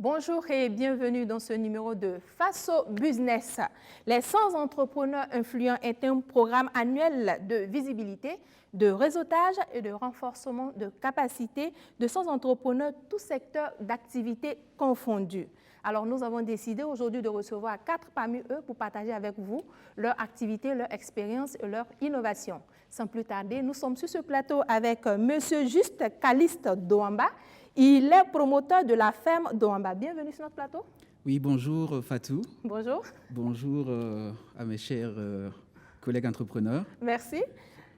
Bonjour et bienvenue dans ce numéro de Face au Business. Les 100 entrepreneurs influents est un programme annuel de visibilité, de réseautage et de renforcement de capacité de 100 entrepreneurs, tous secteurs d'activité confondus. Alors, nous avons décidé aujourd'hui de recevoir 4 parmi eux pour partager avec vous leur activité, leur expérience et leur innovation. Sans plus tarder, nous sommes sur ce plateau avec M. Juste Caliste Doamba. Il est promoteur de la ferme Doamba. Bienvenue sur notre plateau. Oui, bonjour Fatou. Bonjour. Bonjour à mes chers collègues entrepreneurs. Merci.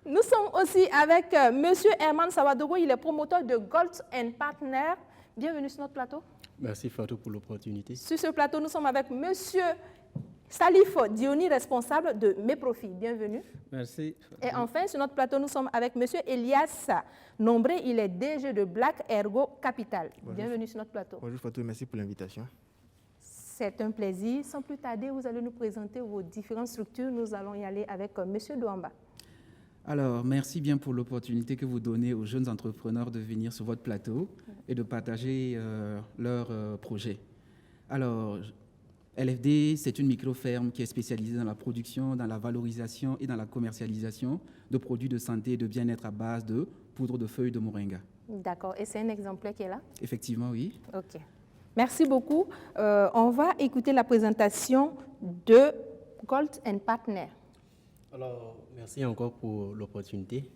Nous sommes aussi avec M. Herman Sawadogo. Il est promoteur de Gold & Partner. Bienvenue sur notre plateau. Merci Fatou pour l'opportunité. Sur ce plateau, nous sommes avec M. Salif Dioni, responsable de Mes Profits. Bienvenue. Merci. Et enfin, sur notre plateau, nous sommes avec M. Elias Nombré. Il est DG de Black Ergo Capital. Bonjour. Bienvenue sur notre plateau. Bonjour Fatou, merci pour l'invitation. C'est un plaisir. Sans plus tarder, vous allez nous présenter vos différentes structures. Nous allons y aller avec M. Doamba. Alors, merci bien pour l'opportunité que vous donnez aux jeunes entrepreneurs de venir sur votre plateau et de partager leurs projets. Alors, LFD, c'est une micro-ferme qui est spécialisée dans la production, dans la valorisation et dans la commercialisation de produits de santé et de bien-être à base de poudre de feuilles de moringa. D'accord. Et c'est un exemplaire qui est là? Effectivement, oui. OK. Merci beaucoup. On va écouter la présentation de Gold & Partner. Alors, merci encore pour l'opportunité.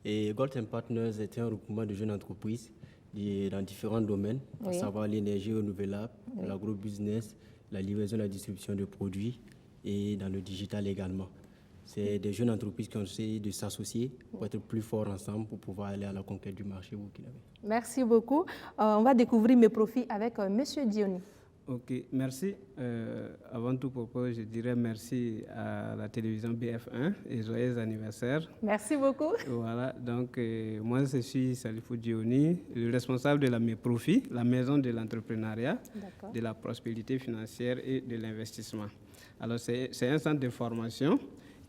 Et Gold & Partners est un regroupement de jeunes entreprises dans différents domaines, à savoir l'énergie renouvelable, l'agrobusiness, la livraison et la distribution de produits et dans le digital également. C'est des jeunes entreprises qui ont essayé de s'associer pour être plus forts ensemble pour pouvoir aller à la conquête du marché burkinabé. Merci beaucoup. On va découvrir Mes Profits avec M. Dioni. Ok, merci. Avant tout propos, je dirais merci à la télévision BF1 et joyeux anniversaire. Merci beaucoup. Voilà, donc moi je suis Salifou Dioni, le responsable de la Mes Profits, la maison de l'entrepreneuriat, de la prospérité financière et de l'investissement. Alors c'est un centre de formation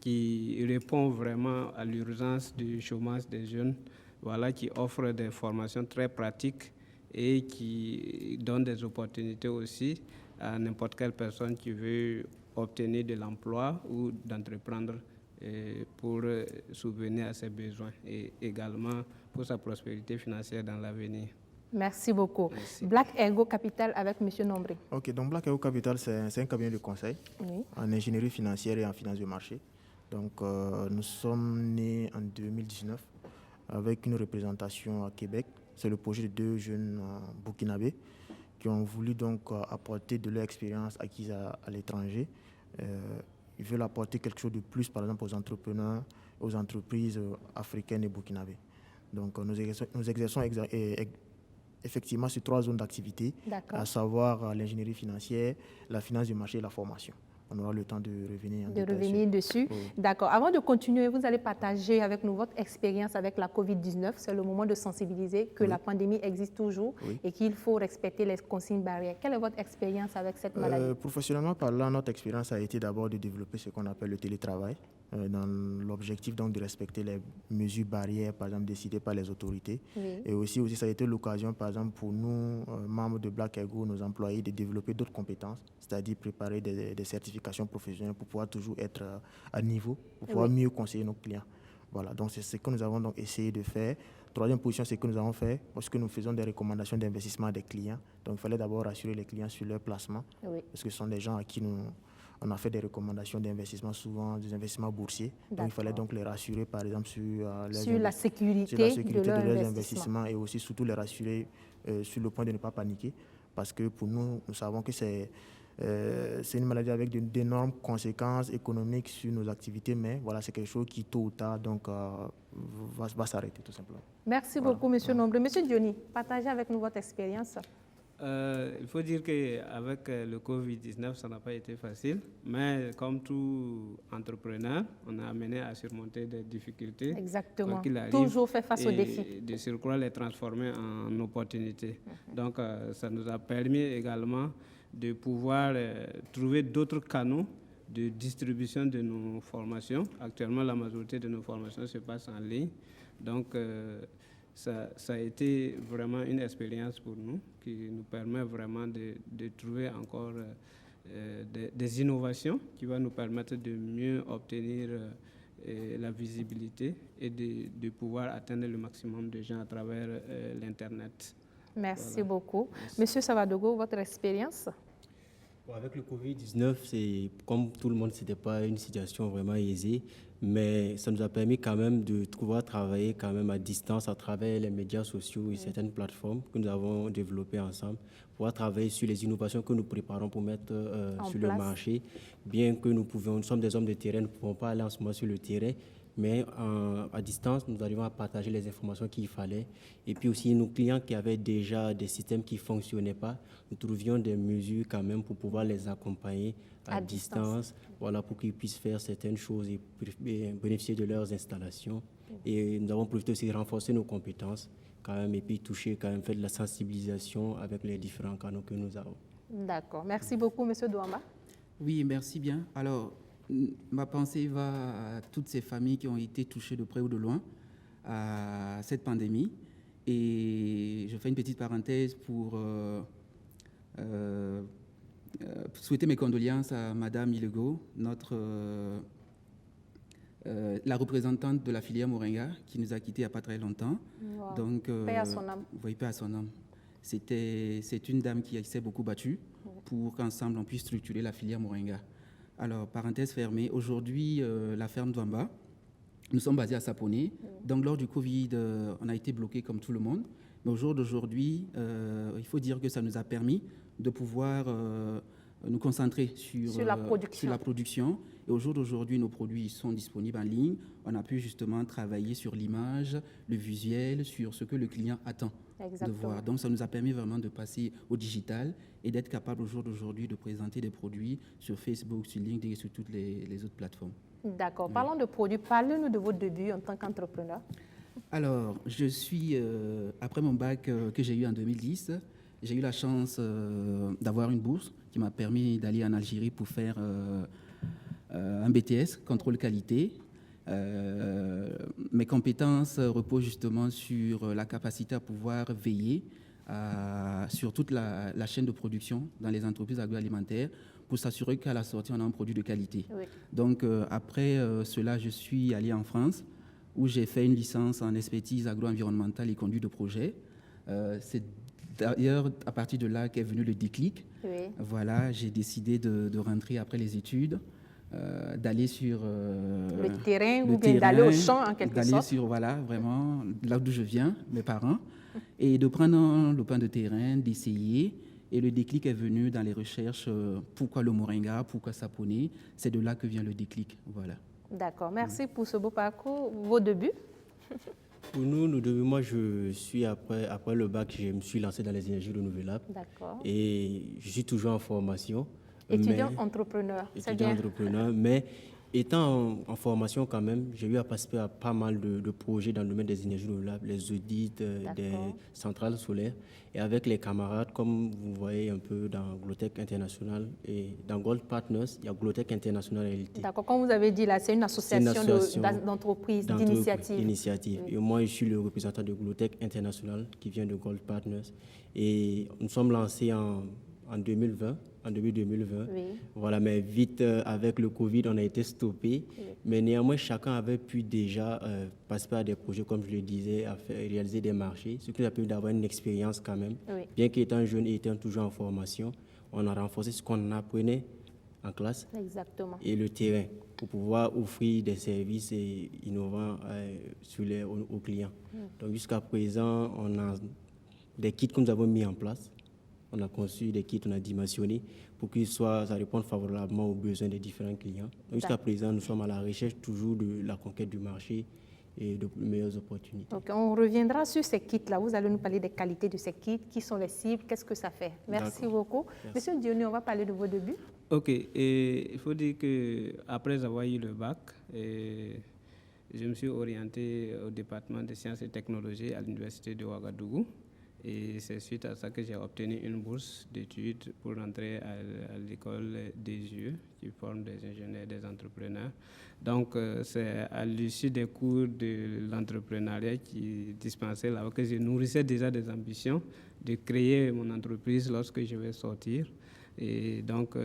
qui répond vraiment à l'urgence du chômage des jeunes, voilà, qui offre des formations très pratiques et qui donne des opportunités aussi à n'importe quelle personne qui veut obtenir de l'emploi ou d'entreprendre pour subvenir à ses besoins et également pour sa prospérité financière dans l'avenir. Merci beaucoup. Merci. Black Ergo Capital avec M. Nombré. Ok, donc Black Ergo Capital, c'est un cabinet de conseil en ingénierie financière et en finance de marché. Donc nous sommes nés en 2019 avec une représentation à Québec. C'est le projet de 2 jeunes burkinabés qui ont voulu donc apporter de leur expérience acquise à l'étranger. Ils veulent apporter quelque chose de plus, par exemple, aux entrepreneurs, aux entreprises africaines et burkinabées. Donc nous exerçons effectivement sur 3 zones d'activité, à savoir l'ingénierie financière, la finance du marché et la formation. On aura le temps de revenir dessus. Oui. D'accord. Avant de continuer, vous allez partager avec nous votre expérience avec la COVID-19. C'est le moment de sensibiliser que la pandémie existe toujours et qu'il faut respecter les consignes barrières. Quelle est votre expérience avec cette maladie? Professionnellement parlant, notre expérience a été d'abord de développer ce qu'on appelle le télétravail, dans l'objectif donc de respecter les mesures barrières, par exemple décidées par les autorités. Et aussi ça a été l'occasion, par exemple, pour nous, membres de Black Ergo, nos employés, de développer d'autres compétences, c'est-à-dire préparer des certifications professionnelles pour pouvoir toujours être à niveau, pour pouvoir mieux conseiller nos clients. Voilà, donc c'est ce que nous avons donc essayé de faire. Troisième position, c'est ce que nous avons fait parce que nous faisons des recommandations d'investissement à des clients. Donc il fallait d'abord rassurer les clients sur leur placement, parce que ce sont des gens à qui on a fait des recommandations d'investissement, souvent des investissements boursiers. Donc il fallait donc les rassurer, par exemple, sur la sécurité de leurs investissements et aussi surtout les rassurer sur le point de ne pas paniquer, parce que pour nous, nous savons que c'est une maladie avec d'énormes conséquences économiques sur nos activités, mais voilà, c'est quelque chose qui, tôt ou tard, donc, va s'arrêter tout simplement. Merci beaucoup, M. Nombré. M. Dioni, partagez avec nous votre expérience. Il faut dire qu'avec le Covid-19, ça n'a pas été facile, mais comme tout entrepreneur, on a amené à surmonter des difficultés. Exactement, toujours fait face aux défis. Et de surcroît les transformer en opportunités. Donc ça nous a permis également de pouvoir trouver d'autres canaux de distribution de nos formations. Actuellement, la majorité de nos formations se passent en ligne. Donc ça a été vraiment une expérience pour nous qui nous permet vraiment de trouver encore des innovations qui vont nous permettre de mieux obtenir la visibilité et de pouvoir atteindre le maximum de gens à travers l'Internet. Merci beaucoup. Monsieur Savadogo, votre expérience? Avec le Covid-19, c'est comme tout le monde, ce n'était pas une situation vraiment aisée, mais ça nous a permis quand même de pouvoir travailler quand même à distance à travers les médias sociaux et certaines plateformes que nous avons développées ensemble, pouvoir travailler sur les innovations que nous préparons pour mettre sur le marché. Bien que nous sommes des hommes de terrain, nous ne pouvons pas aller en ce moment sur le terrain, mais à distance, nous arrivons à partager les informations qu'il fallait. Et puis aussi, nos clients qui avaient déjà des systèmes qui ne fonctionnaient pas, nous trouvions des mesures quand même pour pouvoir les accompagner à distance, voilà, pour qu'ils puissent faire certaines choses et bénéficier de leurs installations. Et nous avons profité aussi de renforcer nos compétences quand même, et puis toucher quand même, faire de la sensibilisation avec les différents canaux que nous avons. D'accord. Merci beaucoup, Monsieur Douamba. Oui, merci bien. Alors, ma pensée va à toutes ces familles qui ont été touchées de près ou de loin à cette pandémie. Et je fais une petite parenthèse pour souhaiter mes condoléances à Madame Ilego, la représentante de la filière Moringa, qui nous a quittés il n'y a pas très longtemps. Wow. Donc, paix à son âme. Oui, paix à son âme. C'est une dame qui s'est beaucoup battue pour qu'ensemble on puisse structurer la filière Moringa. Alors, parenthèse fermée, aujourd'hui, la ferme Douamba, nous sommes basés à Saponé. Donc, lors du Covid, on a été bloqués comme tout le monde. Mais au jour d'aujourd'hui, il faut dire que ça nous a permis de pouvoir nous concentrer sur la production. Et au jour d'aujourd'hui, nos produits sont disponibles en ligne. On a pu justement travailler sur l'image, le visuel, sur ce que le client attend de voir. Donc, ça nous a permis vraiment de passer au digital et d'être capable au jour d'aujourd'hui de présenter des produits sur Facebook, sur LinkedIn et sur toutes les autres plateformes. D'accord. Parlons de produits. Parlez-nous de votre début en tant qu'entrepreneur. Alors, je suis, après mon bac que j'ai eu en 2010, j'ai eu la chance d'avoir une bourse qui m'a permis d'aller en Algérie pour faire un BTS, contrôle qualité. Mes compétences reposent justement sur la capacité à pouvoir veiller sur toute la chaîne de production dans les entreprises agroalimentaires pour s'assurer qu'à la sortie, on a un produit de qualité. Oui. Donc, après cela, je suis allé en France où j'ai fait une licence en expertise agro-environnementale et conduite de projet. C'est d'ailleurs à partir de là qu'est venu le déclic. Oui. Voilà, j'ai décidé de rentrer après les études, d'aller sur le terrain ou bien d'aller au champ en quelque sorte. D'aller sur, voilà, vraiment là d'où je viens, mes parents, et de prendre le pain de terrain, d'essayer. Et le déclic est venu dans les recherches, pourquoi le Moringa, pourquoi Saponé. C'est de là que vient le déclic, voilà. D'accord, merci pour ce beau parcours. Vos débuts? Pour nous, nos débuts, moi, je suis après le bac, je me suis lancé dans les énergies renouvelables. D'accord. Et je suis toujours en formation. Étudiant entrepreneur, c'est bien. Étudiant entrepreneur, mais étant en formation quand même, j'ai eu à participer à pas mal de projets dans le domaine des énergies renouvelables, les audits des centrales solaires. Et avec les camarades, comme vous voyez un peu dans Glotech International et dans Gold Partners, il y a Glotech International LLT. D'accord, comme vous avez dit là, c'est une association d'entreprises, d'initiatives. Oui. Et moi, je suis le représentant de Glotech International qui vient de Gold Partners. Et nous sommes lancés en 2020. En début 2020. Oui. Voilà, mais vite, avec le Covid, on a été stoppé. Oui. Mais néanmoins, chacun avait pu déjà participer à des projets, comme je le disais, réaliser des marchés, ce qui nous a permis d'avoir une expérience quand même. Oui. Bien qu'étant jeune et étant toujours en formation, on a renforcé ce qu'on apprenait en classe. Exactement. Et le terrain, pour pouvoir offrir des services innovants aux clients. Donc jusqu'à présent, on a des kits que nous avons mis en place. On a conçu des kits, on a dimensionné pour que ça réponde favorablement aux besoins des différents clients. Jusqu'à présent, nous sommes à la recherche toujours de la conquête du marché et de meilleures opportunités. Donc, on reviendra sur ces kits-là. Vous allez nous parler des qualités de ces kits, qui sont les cibles, qu'est-ce que ça fait. Merci beaucoup. Merci. Monsieur Diony, on va parler de vos débuts. OK. Et il faut dire qu'après avoir eu le bac, je me suis orienté au département des sciences et technologies à l'université de Ouagadougou. Et c'est suite à ça que j'ai obtenu une bourse d'études pour entrer à l'école des yeux, qui forme des ingénieurs, des entrepreneurs. Donc, c'est à l'issue des cours de l'entrepreneuriat qui dispensaient là que je nourrissais déjà des ambitions de créer mon entreprise lorsque je vais sortir. Et donc,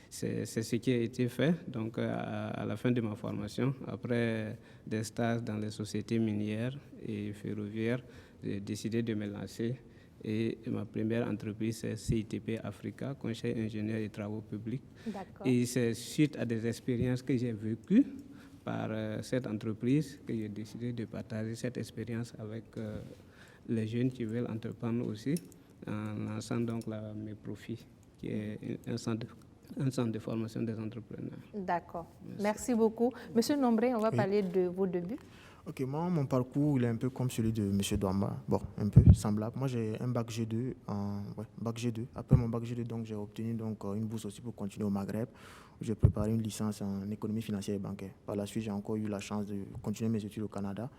c'est ce qui a été fait. Donc, à la fin de ma formation, après des stages dans les sociétés minières et ferroviaires, j'ai décidé de me lancer. Et ma première entreprise, c'est CITP Africa, Conseil ingénieur et travaux publics. Et c'est suite à des expériences que j'ai vécues par cette entreprise que j'ai décidé de partager cette expérience avec les jeunes qui veulent entreprendre aussi, en lançant donc mes profits, qui est un centre de formation des entrepreneurs. D'accord. Merci beaucoup. Monsieur Nombré, on va parler de vos débuts. Ok, moi, mon parcours, il est un peu comme celui de M. Douamba. Bon, un peu semblable. Moi, j'ai un bac G2. Bac G2. Après mon bac G2, donc, j'ai obtenu donc, une bourse aussi pour continuer au Maghreb, où j'ai préparé une licence en économie financière et bancaire. Par la suite, j'ai encore eu la chance de continuer mes études au Canada.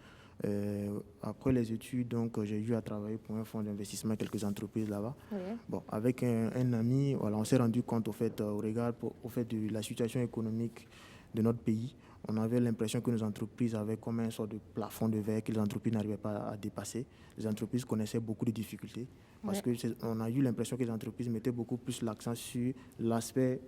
Après les études, donc, j'ai eu à travailler pour un fonds d'investissement et quelques entreprises là-bas. Oui. Bon, avec un ami, voilà, on s'est rendu compte au regard de la situation économique de notre pays. On avait l'impression que nos entreprises avaient comme un sort de plafond de verre que les entreprises n'arrivaient pas à dépasser. Les entreprises connaissaient beaucoup de difficultés parce qu'on a eu l'impression que les entreprises mettaient beaucoup plus l'accent sur l'aspect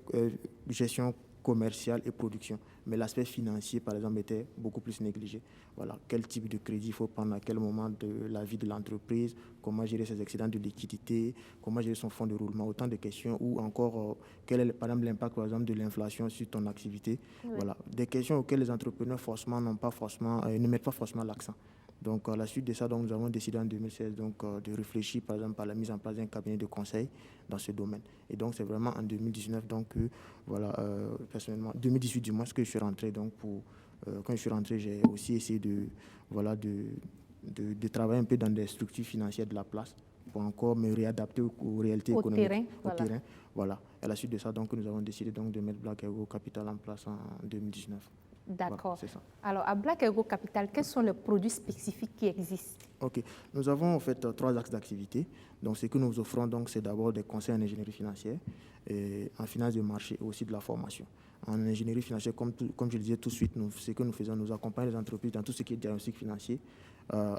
gestion commerciale et production. Mais l'aspect financier, par exemple, était beaucoup plus négligé. Voilà, quel type de crédit il faut prendre à quel moment de la vie de l'entreprise, comment gérer ses excédents de liquidité, comment gérer son fonds de roulement, autant de questions, ou encore quel est, par exemple, l'impact, par exemple, de l'inflation sur ton activité. Oui. Voilà, des questions auxquelles les entrepreneurs ne mettent pas forcément l'accent. Donc, à la suite de ça, donc, nous avons décidé en 2016 donc, de réfléchir, par exemple, à la mise en place d'un cabinet de conseil dans ce domaine. Et donc, c'est vraiment en 2019, donc, personnellement, 2018 du moins, que je suis rentré. Donc, quand je suis rentré, j'ai aussi essayé de travailler un peu dans des structures financières de la place pour encore me réadapter aux réalités économiques. Au terrain. Voilà. À la suite de ça, donc, nous avons décidé donc, de mettre Black Ergo Capital en place en 2019. D'accord. Voilà, alors, à Black Ergo Capital, quels sont les produits spécifiques qui existent? Ok. Nous avons en fait 3 axes d'activité. Donc, ce que nous offrons, donc, c'est d'abord des conseils en ingénierie financière, et en finance de marché et aussi de la formation. En ingénierie financière, comme je le disais tout de suite, ce que nous faisons, nous accompagnons les entreprises dans tout ce qui est diagnostic financier,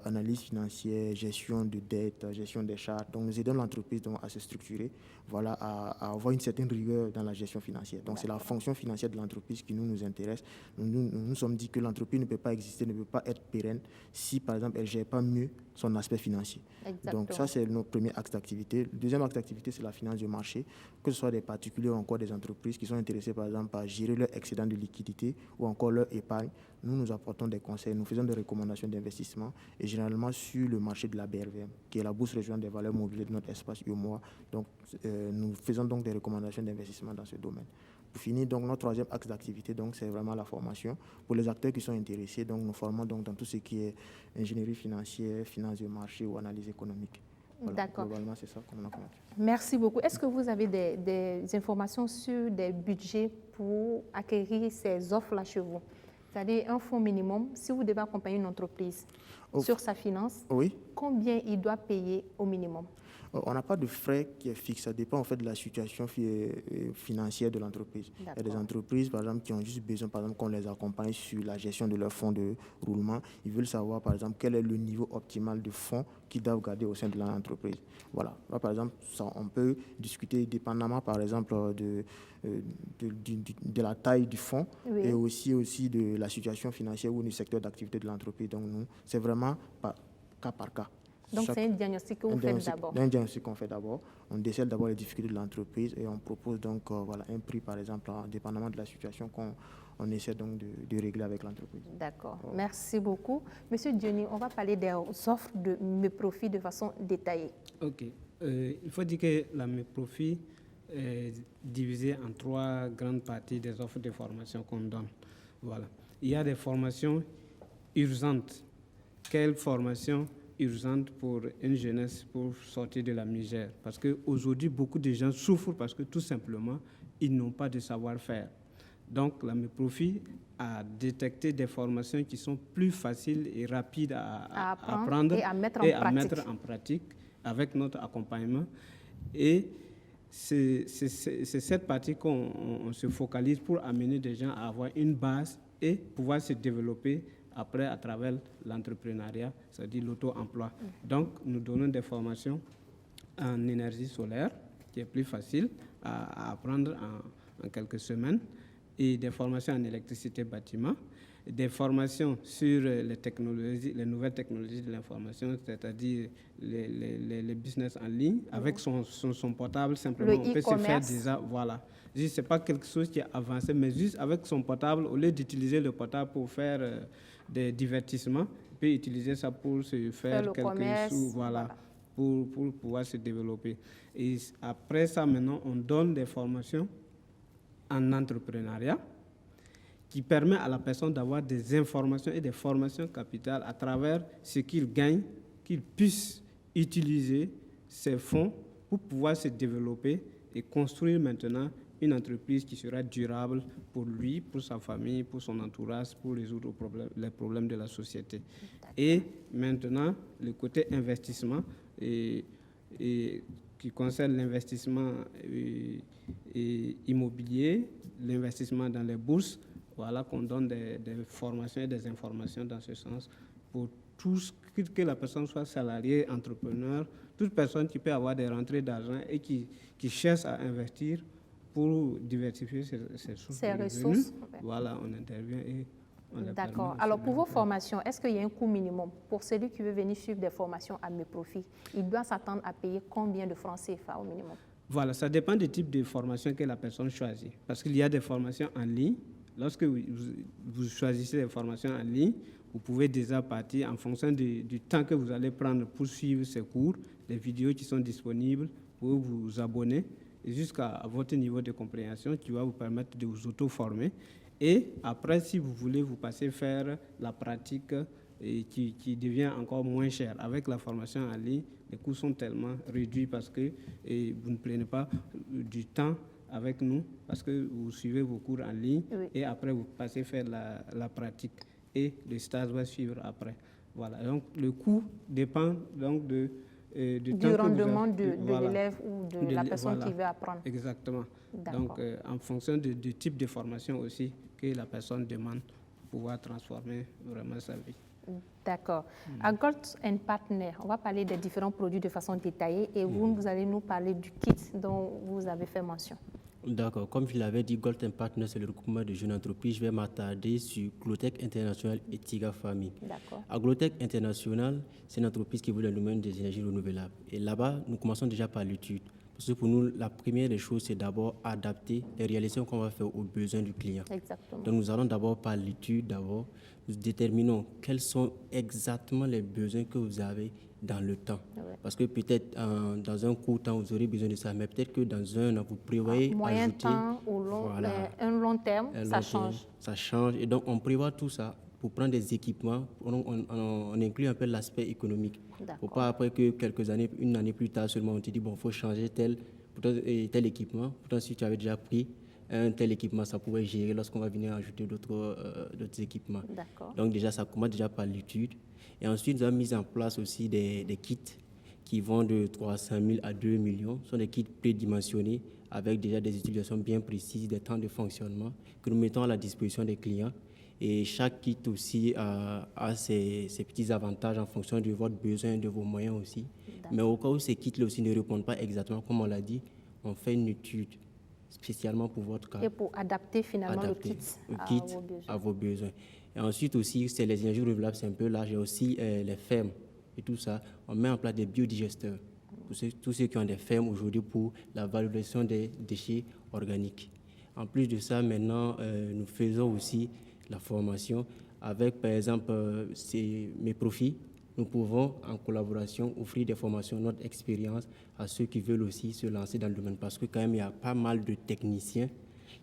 analyse financière, gestion de dette, gestion des charges. Donc, nous aidons l'entreprise à se structurer, voilà, à avoir une certaine rigueur dans la gestion financière. Donc, c'est la fonction financière de l'entreprise qui nous intéresse. Nous sommes dit que l'entreprise ne peut pas exister, ne peut pas être pérenne si, par exemple, elle ne gère pas mieux son aspect financier. Exactement. Donc, ça, c'est notre premier axe d'activité. Le deuxième axe d'activité, c'est la finance de marché, que ce soit des particuliers ou encore des entreprises qui sont intéressées, par exemple, à gérer leur excédent de liquidité ou encore leur épargne. Nous apportons des conseils, nous faisons des recommandations d'investissement et généralement sur le marché de la BRVM, qui est la bourse régionale des valeurs mobilières de notre espace UMOA. Donc, nous faisons donc des recommandations d'investissement dans ce domaine. Pour finir, donc, notre troisième axe d'activité, donc, c'est vraiment la formation. Pour les acteurs qui sont intéressés, donc, nous formons donc, dans tout ce qui est ingénierie financière, finance de marché ou analyse économique. Voilà, d'accord. Globalement, c'est ça qu'on a fait. Merci beaucoup. Est-ce que vous avez des informations sur des budgets pour acquérir ces offres-là chez vous? C'est-à-dire un fonds minimum, si vous devez accompagner une entreprise sur sa finance, oui, combien il doit payer au minimum? On n'a pas de frais qui est fixe, ça dépend en fait de la situation financière de l'entreprise. Il y a des entreprises, par exemple, qui ont juste besoin, par exemple, qu'on les accompagne sur la gestion de leur fonds de roulement. Ils veulent savoir, par exemple, quel est le niveau optimal de fonds qu'ils doivent garder au sein de l'entreprise. Voilà. Là, par exemple, on peut discuter dépendamment, par exemple, de la taille du fonds, oui, et aussi de la situation financière ou du secteur d'activité de l'entreprise. Donc, nous, c'est vraiment cas par cas. Donc, c'est un diagnostic que vous faites d'abord. Un diagnostic qu'on fait d'abord. On décèle d'abord les difficultés de l'entreprise et on propose donc un prix, par exemple, dépendamment de la situation qu'on essaie donc de régler avec l'entreprise. D'accord. Merci beaucoup. Monsieur Diony, on va parler des offres de MEPROFI de façon détaillée. OK. Il faut dire que la MEPROFI est divisée en 3 grandes parties des offres de formation qu'on donne. Voilà. Il y a des formations urgentes. Quelle formation urgente pour une jeunesse pour sortir de la misère? Parce qu'aujourd'hui, beaucoup de gens souffrent parce que tout simplement, ils n'ont pas de savoir-faire. Donc, la MEPROFI a détecté des formations qui sont plus faciles et rapides à apprendre et à mettre en pratique. avec notre accompagnement. Et c'est cette partie qu'on se focalise pour amener des gens à avoir une base et pouvoir se développer après à travers l'entrepreneuriat, c'est-à-dire l'auto-emploi. Donc, nous donnons des formations en énergie solaire, qui est plus facile à apprendre en quelques semaines, et des formations en électricité bâtiment, des formations sur les technologies, les nouvelles technologies de l'information, c'est-à-dire les business en ligne, avec son portable, simplement, on peut se faire déjà, voilà. Ce n'est pas quelque chose qui est avancé, mais juste avec son portable, au lieu d'utiliser le portable pour faire des divertissements, on peut utiliser ça pour se faire quelques sous, voilà. Pour pouvoir se développer. Et après ça, maintenant, on donne des formations en entrepreneuriat qui permet à la personne d'avoir des informations et des formations capitales à travers ce qu'il gagne, qu'il puisse utiliser ses fonds pour pouvoir se développer et construire maintenant une entreprise qui sera durable pour lui, pour sa famille, pour son entourage, pour résoudre les problèmes de la société. Et maintenant, le côté investissement, et qui concerne l'investissement immobilier, l'investissement dans les bourses, voilà qu'on donne des formations et des informations dans ce sens pour tous, que la personne soit salariée, entrepreneur, toute personne qui peut avoir des rentrées d'argent et qui cherche à investir pour diversifier ses sources de revenus. Voilà, on intervient et on les permet. D'accord. Alors, pour vos formations, est-ce qu'il y a un coût minimum? Pour celui qui veut venir suivre des formations à mes profits, il doit s'attendre à payer combien de francs CFA au minimum? Voilà, ça dépend du type de formation que la personne choisit. Parce qu'il y a des formations en ligne. Lorsque vous choisissez des formations en ligne, vous pouvez déjà partir en fonction du temps que vous allez prendre pour suivre ces cours, les vidéos qui sont disponibles, pour vous abonner jusqu'à votre niveau de compréhension qui va vous permettre de vous auto-former. Et après, si vous voulez vous passer faire la pratique qui devient encore moins chère. Avec la formation en ligne, les coûts sont tellement réduits parce que vous ne prenez pas du temps avec nous parce que vous suivez vos cours en ligne et après vous passez faire la pratique et le stage va suivre après. Voilà. Donc le coût dépend donc du rendement de l'élève ou de la personne qui veut apprendre. Exactement. Donc en fonction du type de formation aussi que la personne demande pour pouvoir transformer vraiment sa vie. D'accord. À Gold & Partner, on va parler des différents produits de façon détaillée et vous allez nous parler du kit dont vous avez fait mention. D'accord. Comme je l'avais dit, Gold & Partner, c'est le regroupement de jeunes entreprises. Je vais m'attarder sur Glotech International et Tiga Family. D'accord. À Glotech International, c'est une entreprise qui veut le domaine des énergies renouvelables. Et là-bas, nous commençons déjà par l'étude. Parce que pour nous, la première des choses, c'est d'abord adapter les réalisations qu'on va faire aux besoins du client. Exactement. Donc, nous allons d'abord par l'étude, d'abord, nous déterminons quels sont exactement les besoins que vous avez dans le temps. Parce que peut-être dans un court temps, vous aurez besoin de ça, mais peut-être que dans un an, vous prévoyez moyen ajouter... temps ou un long terme, ça change. Ça change. Et donc, on prévoit tout ça pour prendre des équipements. On inclut un peu l'aspect économique. Il ne faut pas après que quelques années, une année plus tard seulement, on te dit, bon, il faut changer tel équipement. Pourtant, si tu avais déjà pris un tel équipement, ça pourrait gérer lorsqu'on va venir ajouter d'autres équipements. Donc déjà, ça commence déjà par l'étude. Et ensuite, nous avons mis en place aussi des kits qui vont de 300 000 à 2 millions. Ce sont des kits prédimensionnés avec déjà des utilisations bien précises, des temps de fonctionnement que nous mettons à la disposition des clients. Et chaque kit aussi a ses petits avantages en fonction de votre besoin, de vos moyens aussi. Mais au cas où ces kits-là aussi ne répondent pas exactement, comme on l'a dit, on fait une étude spécialement pour votre cas. Et pour adapter finalement le kit à vos besoins. Et ensuite aussi, c'est les énergies renouvelables, c'est un peu large. Il y a aussi les fermes et tout ça. On met en place des biodigesteurs. Tous ceux qui ont des fermes aujourd'hui pour la valorisation des déchets organiques. En plus de ça, maintenant, nous faisons aussi la formation avec, par exemple, mes profits. Nous pouvons, en collaboration, offrir des formations, notre expérience à ceux qui veulent aussi se lancer dans le domaine. Parce que quand même, il y a pas mal de techniciens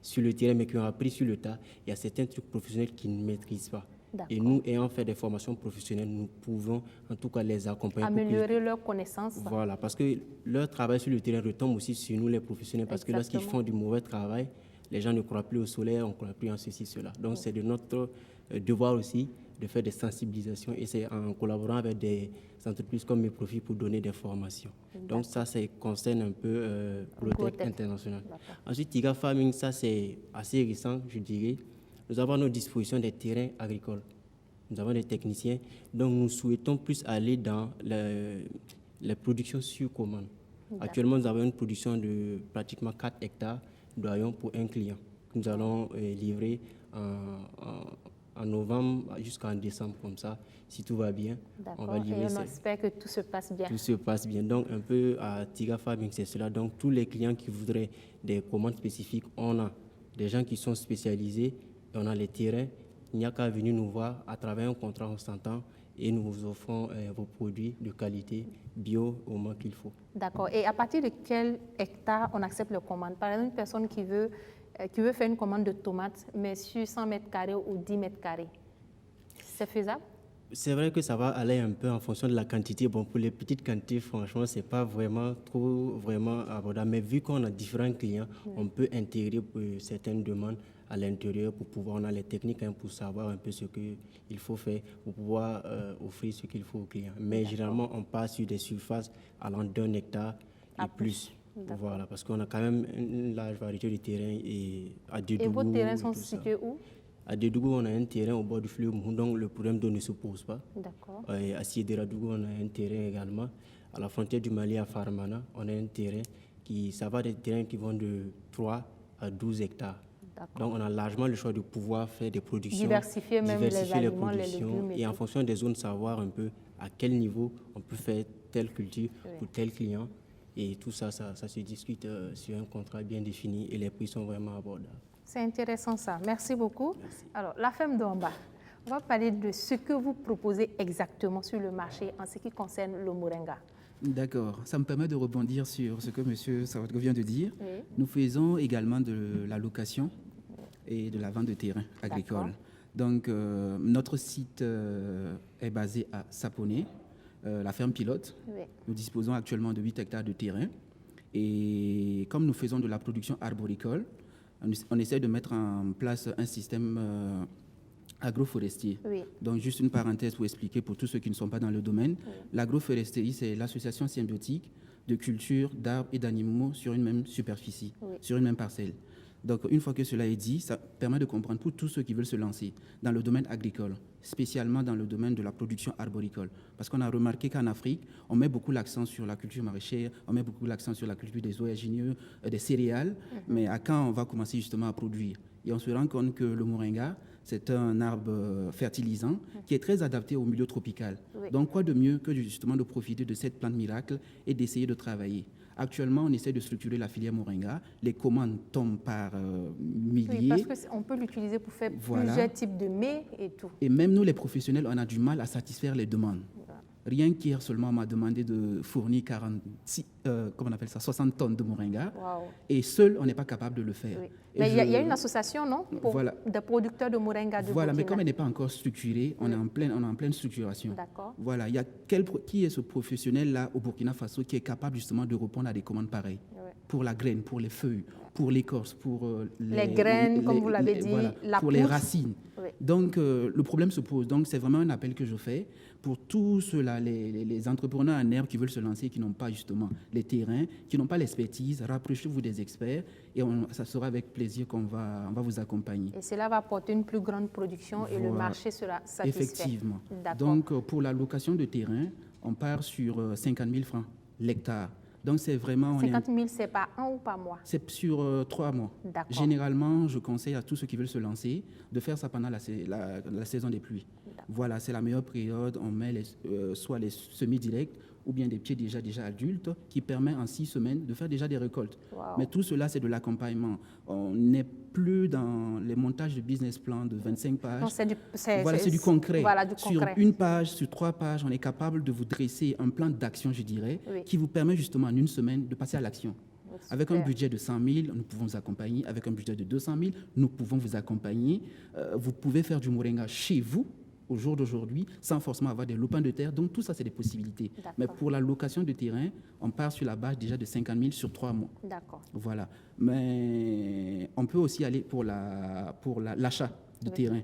sur le terrain, mais qui ont appris sur le tas. Il y a certains trucs professionnels qu'ils ne maîtrisent pas. Et nous, ayant fait des formations professionnelles, nous pouvons en tout cas les accompagner. Améliorer leurs connaissances. Voilà, parce que leur travail sur le terrain retombe aussi sur nous, les professionnels, parce que lorsqu'ils font du mauvais travail, les gens ne croient plus au soleil, on ne croit plus en ceci, cela. Donc, c'est de notre devoir aussi de faire des sensibilisations et c'est en collaborant avec des entreprises comme Mes Profits pour donner des formations. Donc ça concerne un peu Growtech International. Ensuite, Tiga Farming, ça c'est assez récent, je dirais. Nous avons à notre disposition des terrains agricoles. Nous avons des techniciens, donc nous souhaitons plus aller dans les productions sur commande. Actuellement, nous avons une production de pratiquement 4 hectares d'oignons pour un client. Nous allons livrer en novembre jusqu'en décembre, comme ça, si tout va bien. On va livrer. Et on espère que tout se passe bien. Tout se passe bien. Donc, un peu à Tiga Farming, c'est cela. Donc, tous les clients qui voudraient des commandes spécifiques, on a des gens qui sont spécialisés et on a les terrains. Il n'y a qu'à venir nous voir à travers un contrat, on s'entend et nous vous offrons vos produits de qualité bio au moins qu'il faut. D'accord. Et à partir de quel hectare on accepte les commandes? Par exemple, une personne qui veut faire une commande de tomates, mais sur 100 mètres carrés ou 10 mètres carrés, c'est faisable? C'est vrai que ça va aller un peu en fonction de la quantité. Bon, pour les petites quantités, franchement, ce n'est pas vraiment abordable. Mais vu qu'on a différents clients, on peut intégrer certaines demandes à l'intérieur pour pouvoir, on a les techniques pour savoir un peu ce qu'il faut faire, pour pouvoir offrir ce qu'il faut aux clients. Mais généralement, on passe sur des surfaces allant d'1 hectare et plus. Voilà, parce qu'on a quand même une large variété de terrains et à Dédougou. Et vos terrains sont situés où? À Dédougou, on a un terrain au bord du fleuve Mouhou, donc le problème d'eau ne se pose pas. D'accord. À Siederadougou, on a un terrain également. À la frontière du Mali, à Farmana, on a un terrain ça va des terrains qui vont de 3 à 12 hectares. Donc, on a largement le choix de pouvoir faire des productions, diversifier même les aliments, les productions, légumes. Et en fonction des zones, savoir un peu à quel niveau on peut faire telle culture pour tel client. Et tout ça, ça se discute sur un contrat bien défini et les prix sont vraiment abordables. C'est intéressant ça. Merci beaucoup. Merci. Alors, la femme d'en bas, on va parler de ce que vous proposez exactement sur le marché en ce qui concerne le moringa. D'accord. Ça me permet de rebondir sur ce que M. Sawadgo vient de dire. Oui. Nous faisons également de la location et de la vente de terrains agricoles. Donc, notre site est basé à Saponé, la ferme pilote. Oui. Nous disposons actuellement de 8 hectares de terrain. Et comme nous faisons de la production arboricole, on essaie de mettre en place un système agroforestier. Oui. Donc, juste une parenthèse pour expliquer pour tous ceux qui ne sont pas dans le domaine. L'agroforesterie, c'est l'association symbiotique de cultures, d'arbres et d'animaux sur une même superficie, sur une même parcelle. Donc, une fois que cela est dit, ça permet de comprendre pour tous ceux qui veulent se lancer dans le domaine agricole, spécialement dans le domaine de la production arboricole. Parce qu'on a remarqué qu'en Afrique, on met beaucoup l'accent sur la culture maraîchère, on met beaucoup l'accent sur la culture des oléagineux, des céréales, mais à quand on va commencer justement à produire? Et on se rend compte que le moringa, c'est un arbre fertilisant qui est très adapté au milieu tropical. Oui. Donc, quoi de mieux que justement de profiter de cette plante miracle et d'essayer de travailler. Actuellement, on essaie de structurer la filière moringa. Les commandes tombent par milliers. Oui, parce qu'on peut l'utiliser pour faire plusieurs types de mets et tout. Et même nous, les professionnels, on a du mal à satisfaire les demandes. Rien qu'hier seulement, on m'a demandé de fournir 60 tonnes de moringa. Wow. Et seul, on n'est pas capable de le faire. Oui. Mais il y a une association, non, pour des producteurs de moringa de Voilà, Burkina. mais comme elle n'est pas encore structurée, on est en pleine structuration. D'accord. Voilà, il y a qui est ce professionnel-là au Burkina Faso qui est capable justement de répondre à des commandes pareilles pour la graine, pour les feuilles, pour l'écorce, pour les graines, comme vous l'avez dit, la pour les racines. Oui. Donc, le problème se pose. Donc, c'est vraiment un appel que je fais pour tous ceux-là, les entrepreneurs en herbe qui veulent se lancer, qui n'ont pas justement les terrains, qui n'ont pas l'expertise. Rapprochez-vous des experts et ça sera avec plaisir qu'on va vous accompagner. Et cela va apporter une plus grande production et le marché sera satisfait. Effectivement. D'accord. Donc, pour la location de terrain, on part sur 50 000 francs l'hectare. Donc, c'est vraiment... 50 000, c'est par an ou par mois? C'est sur 3 mois. D'accord. Généralement, je conseille à tous ceux qui veulent se lancer de faire ça pendant la saison des pluies. Voilà, c'est la meilleure période. On met soit les semis directs ou bien des pieds déjà adultes qui permet en 6 semaines de faire déjà des récoltes. Wow. Mais tout cela, c'est de l'accompagnement. On n'est plus dans les montages de business plan de 25 pages. Non, c'est du concret. Voilà, du sur concret. une page, sur 3 pages, on est capable de vous dresser un plan d'action, je dirais, qui vous permet justement en une semaine de passer à l'action. Avec un budget de 100 000, nous pouvons vous accompagner. Avec un budget de 200 000, nous pouvons vous accompagner. Vous pouvez faire du moringa chez vous, au jour d'aujourd'hui, sans forcément avoir des lopins de terre. Donc, tout ça, c'est des possibilités. Mais pour la location de terrain, on part sur la base déjà de 50 000 sur 3 mois. D'accord. Voilà. Mais on peut aussi aller pour l'achat de terrain.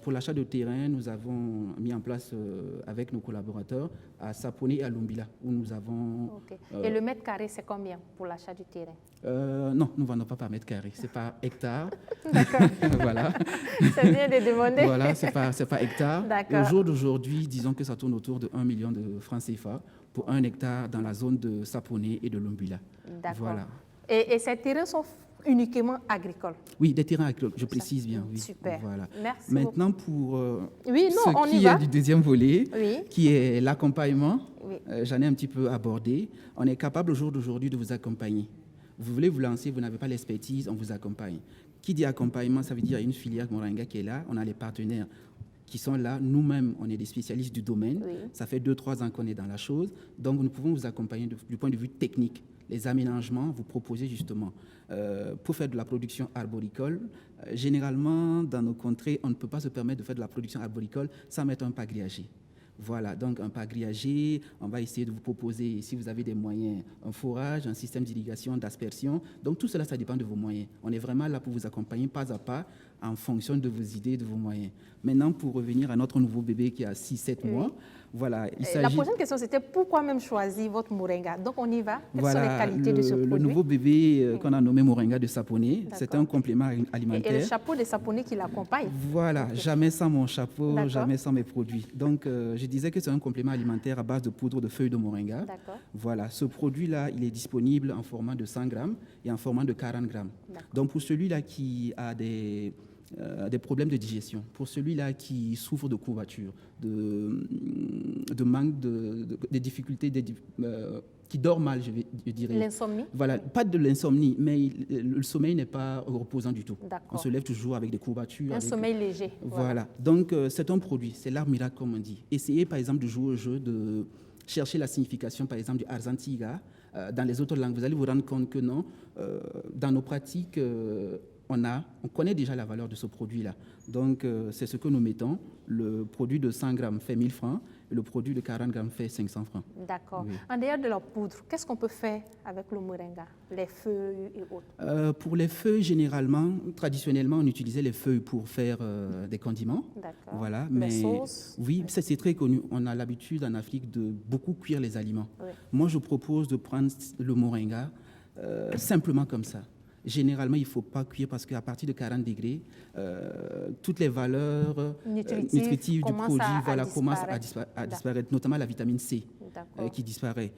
Pour l'achat de terrain, nous avons mis en place avec nos collaborateurs à Sapone et à Lumbila, où nous avons... Et le mètre carré, c'est combien pour l'achat du terrain? Non, nous ne vendons pas par mètre carré, c'est par hectare. D'accord. Voilà. C'est bien de demander. Voilà, c'est par hectare. D'accord. Au jour d'aujourd'hui, disons que ça tourne autour de 1 million de francs CFA pour 1 hectare dans la zone de Sapone et de Lumbila. D'accord. Voilà. Et ces terrains sont uniquement agricoles? Oui, des terrains agricoles, je précise bien. Oui. Super. Voilà. Merci Maintenant, beaucoup. pour Oui, non, on ce y qui va. est du deuxième volet, Oui. qui est l'accompagnement, Oui. j'en ai un petit peu abordé. On est capable au jour d'aujourd'hui de vous accompagner. Vous voulez vous lancer, vous n'avez pas l'expertise, on vous accompagne. Qui dit accompagnement, ça veut dire une filière Moringa qui est là, on a les partenaires qui sont là. Nous-mêmes, on est des spécialistes du domaine. Oui. Ça fait 2-3 ans qu'on est dans la chose. Donc, nous pouvons vous accompagner du point de vue technique. Les aménagements, vous proposez justement. Pour faire de la production arboricole, généralement, dans nos contrées, on ne peut pas se permettre de faire de la production arboricole sans mettre un pas grillagé. Voilà, donc un pas grillagé, on va essayer de vous proposer, si vous avez des moyens, un forage, un système d'irrigation, d'aspersion. Donc tout cela, ça dépend de vos moyens. On est vraiment là pour vous accompagner pas à pas en fonction de vos idées, de vos moyens. Maintenant, pour revenir à notre nouveau bébé qui a 6-7 mois, voilà, il s'agit... La prochaine question, c'était pourquoi même choisir votre Moringa? Donc on y va. Quelles voilà, sont les qualités de ce produit? Le nouveau bébé qu'on a nommé Moringa de Sapone, c'est un complément alimentaire. Et le chapeau de Sapone qui l'accompagne? Voilà, jamais sans mon chapeau, D'accord. jamais sans mes produits. Donc, je disais que c'est un complément alimentaire à base de poudre de feuilles de moringa. D'accord. Voilà, ce produit-là, il est disponible en format de 100 grammes et en format de 40 grammes. Donc, pour celui-là qui a des problèmes de digestion, pour celui-là qui souffre de courbatures, de manque, de difficultés, qui dort mal, je dirais. L'insomnie? Voilà, pas de l'insomnie, mais le sommeil n'est pas reposant du tout. D'accord. On se lève toujours avec des courbatures. Un sommeil léger. Voilà. Donc, c'est un produit, c'est l'arme miracle, comme on dit. Essayez, par exemple, de jouer au jeu, de chercher la signification, par exemple, du Arzantiga dans les autres langues. Vous allez vous rendre compte que non, dans nos pratiques, on connaît déjà la valeur de ce produit-là. Donc, c'est ce que nous mettons. Le produit de 100 grammes fait 1000 francs et le produit de 40 grammes fait 500 francs. D'accord. Oui. En dehors de la poudre, qu'est-ce qu'on peut faire avec le moringa? Les feuilles et autres? Pour les feuilles, généralement, traditionnellement, on utilisait les feuilles pour faire des condiments. D'accord. Voilà, Les mais sauces? oui, c'est très connu. On a l'habitude en Afrique de beaucoup cuire les aliments. Oui. Moi, je propose de prendre le moringa simplement comme ça. Généralement, il ne faut pas cuire parce qu'à partir de 40 degrés, toutes les valeurs nutritives du produit commencent à disparaître, notamment la vitamine C qui disparaît.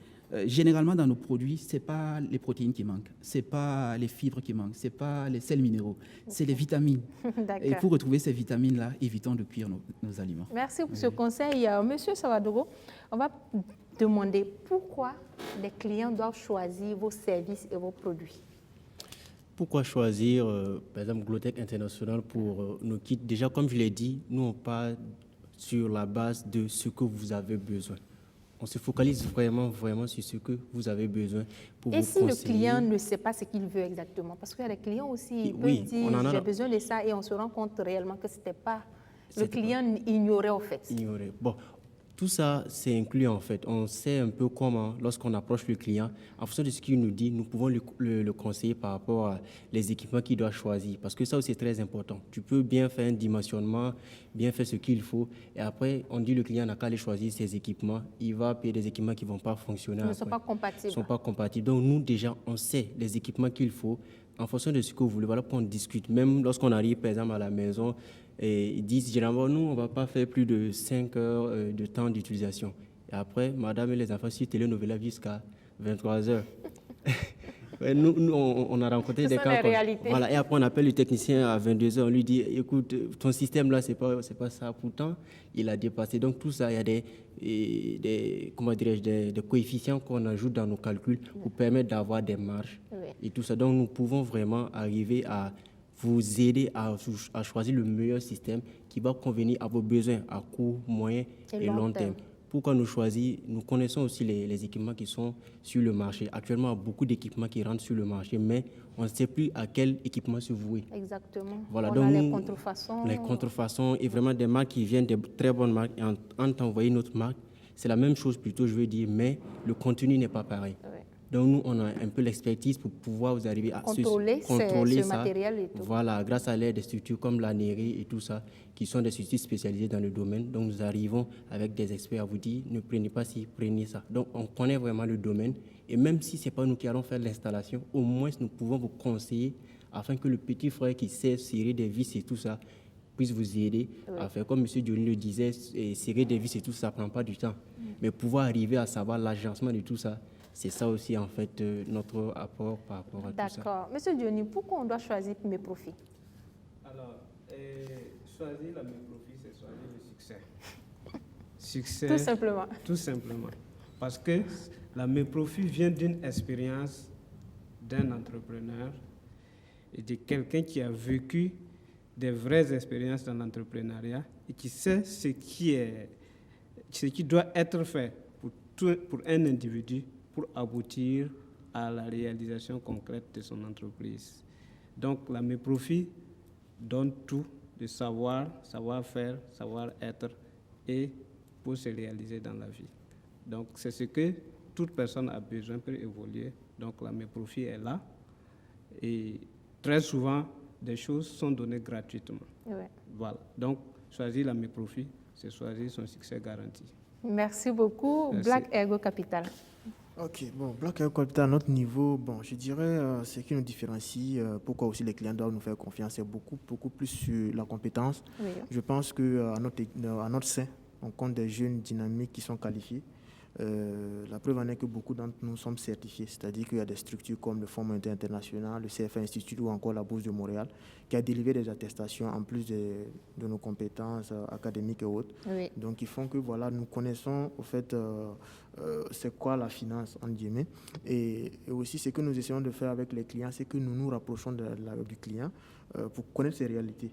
Généralement, dans nos produits, ce n'est pas les protéines qui manquent, ce n'est pas les fibres qui manquent, ce n'est pas les sels minéraux, c'est les vitamines. Et pour retrouver ces vitamines-là, évitons de cuire nos aliments. Merci pour ce conseil. Monsieur Sawadogo, on va demander pourquoi les clients doivent choisir vos services et vos produits. Pourquoi choisir, par exemple, Glotech International pour nos kits? Déjà, comme je l'ai dit, nous, on part sur la base de ce que vous avez besoin. On se focalise vraiment sur ce que vous avez besoin pour vous conseiller. Et si le client ne sait pas ce qu'il veut exactement? Parce qu'il y a des clients aussi, ils peuvent dire, j'ai besoin de ça, et on se rend compte réellement que ce n'était pas... Le client ignorait, en fait. Ignorait. Bon. Tout ça, c'est inclus en fait. On sait un peu comment, lorsqu'on approche le client, en fonction de ce qu'il nous dit, nous pouvons le conseiller par rapport à les équipements qu'il doit choisir. Parce que ça aussi, c'est très important. Tu peux bien faire un dimensionnement, bien faire ce qu'il faut. Et après, on dit le client n'a qu'à aller choisir ses équipements. Il va payer des équipements qui ne vont pas fonctionner. Ils ne sont pas compatibles. Ils ne sont pas compatibles. Donc, nous, déjà, on sait les équipements qu'il faut en fonction de ce que vous voulez. Voilà pourquoi on discute. Même lorsqu'on arrive, par exemple, à la maison, et ils disent généralement, nous, on ne va pas faire plus de 5 heures de temps d'utilisation. Et après, madame et les enfants suivent télénovela jusqu'à 23 heures. Nous, on a rencontré des cas comme ça. Voilà, et après, on appelle le technicien à 22 heures. On lui dit, écoute, ton système là, c'est pas ça. Pourtant, il a dépassé. Donc, tout ça, il y a des coefficients qu'on ajoute dans nos calculs pour permettre d'avoir des marges et tout ça. Donc, nous pouvons vraiment arriver à vous aider à choisir le meilleur système qui va convenir à vos besoins à court, moyen et long terme. Pourquoi nous choisir? Nous connaissons aussi les équipements qui sont sur le marché. Actuellement, il y a beaucoup d'équipements qui rentrent sur le marché, mais on ne sait plus à quel équipement se vouer. Exactement. Voilà, on donc a les contrefaçons. Les contrefaçons et vraiment des marques qui viennent de très bonnes marques. Et en t'envoyant notre marque, c'est la même chose plutôt, je veux dire, mais le contenu n'est pas pareil. Oui. Donc, nous, on a un peu l'expertise pour pouvoir vous arriver à contrôler ce ça. matériel et tout. Voilà, grâce à l'aide des structures comme l'ANERI et tout ça, qui sont des structures spécialisées dans le domaine. Donc, nous arrivons avec des experts à vous dire, ne prenez pas ci, prenez ça. Donc, on connaît vraiment le domaine. Et même si ce n'est pas nous qui allons faire l'installation, au moins, nous pouvons vous conseiller afin que le petit frère qui sait serrer des vis et tout ça puisse vous aider à faire. Comme M. Diony le disait, serrer des vis et tout ça, ne prend pas du temps. Mais pouvoir arriver à savoir l'agencement de tout ça, c'est ça aussi, en fait, notre apport par rapport à tout ça. D'accord. Monsieur Diony, pourquoi on doit choisir Méprofit? Alors, choisir la Méprofit, c'est choisir le succès. Succès. Tout simplement. Tout simplement. Parce que la Méprofit vient d'une expérience d'un entrepreneur et de quelqu'un qui a vécu des vraies expériences dans l'entrepreneuriat et qui sait ce qui doit être fait pour un individu pour aboutir à la réalisation concrète de son entreprise. Donc, la Méprofit donne tout, de savoir-faire, savoir-être et pour se réaliser dans la vie. Donc, c'est ce que toute personne a besoin pour évoluer. Donc, la Méprofit est là et très souvent, des choses sont données gratuitement. Ouais. Voilà. Donc, choisir la Méprofit, c'est choisir son succès garanti. Merci beaucoup. Merci. Black Ergo Capital. Ok, bon, Black Ergo Capital, à notre niveau, bon, je dirais ce qui nous différencie, pourquoi aussi les clients doivent nous faire confiance, c'est beaucoup plus sur la compétence. Oui. Je pense qu'à notre sein, on compte des jeunes dynamiques qui sont qualifiés. La preuve en est que beaucoup d'entre nous sommes certifiés, c'est-à-dire qu'il y a des structures comme le Fonds monétaire international, le CFA Institute ou encore la Bourse de Montréal qui a délivré des attestations en plus de nos compétences académiques et autres. Oui. Donc, ils font que voilà, nous connaissons au fait c'est quoi la finance, entre guillemets. Et aussi, ce que nous essayons de faire avec les clients, c'est que nous nous rapprochons du client pour connaître ses réalités.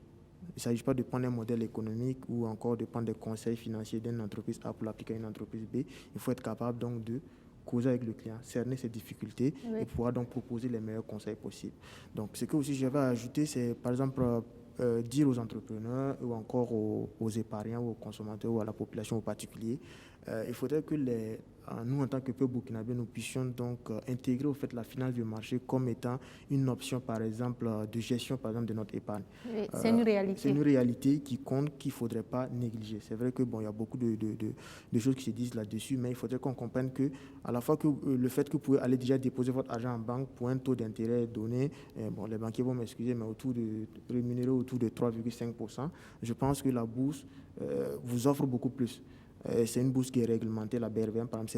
Il ne s'agit pas de prendre un modèle économique ou encore de prendre des conseils financiers d'une entreprise A pour l'appliquer à une entreprise B. Il faut être capable donc de causer avec le client, cerner ses difficultés et pouvoir donc proposer les meilleurs conseils possibles. Donc, ce que aussi j'avais ajouté, c'est par exemple dire aux entrepreneurs ou encore aux épargnants ou aux consommateurs ou à la population aux particuliers, il faudrait que nous, en tant que peuple burkinabé, nous puissions donc intégrer au fait la finance du marché comme étant une option, par exemple, de gestion, par exemple, de notre épargne. Oui, c'est une réalité. C'est une réalité qui compte, qu'il ne faudrait pas négliger. C'est vrai que bon, il y a beaucoup de choses qui se disent là-dessus, mais il faudrait qu'on comprenne que, à la fois que le fait que vous pouvez aller déjà déposer votre argent en banque pour un taux d'intérêt donné, bon, les banquiers vont m'excuser, mais rémunéré autour de 3,5%, je pense que la bourse vous offre beaucoup plus. C'est une bourse qui est réglementée, la BRVM par exemple,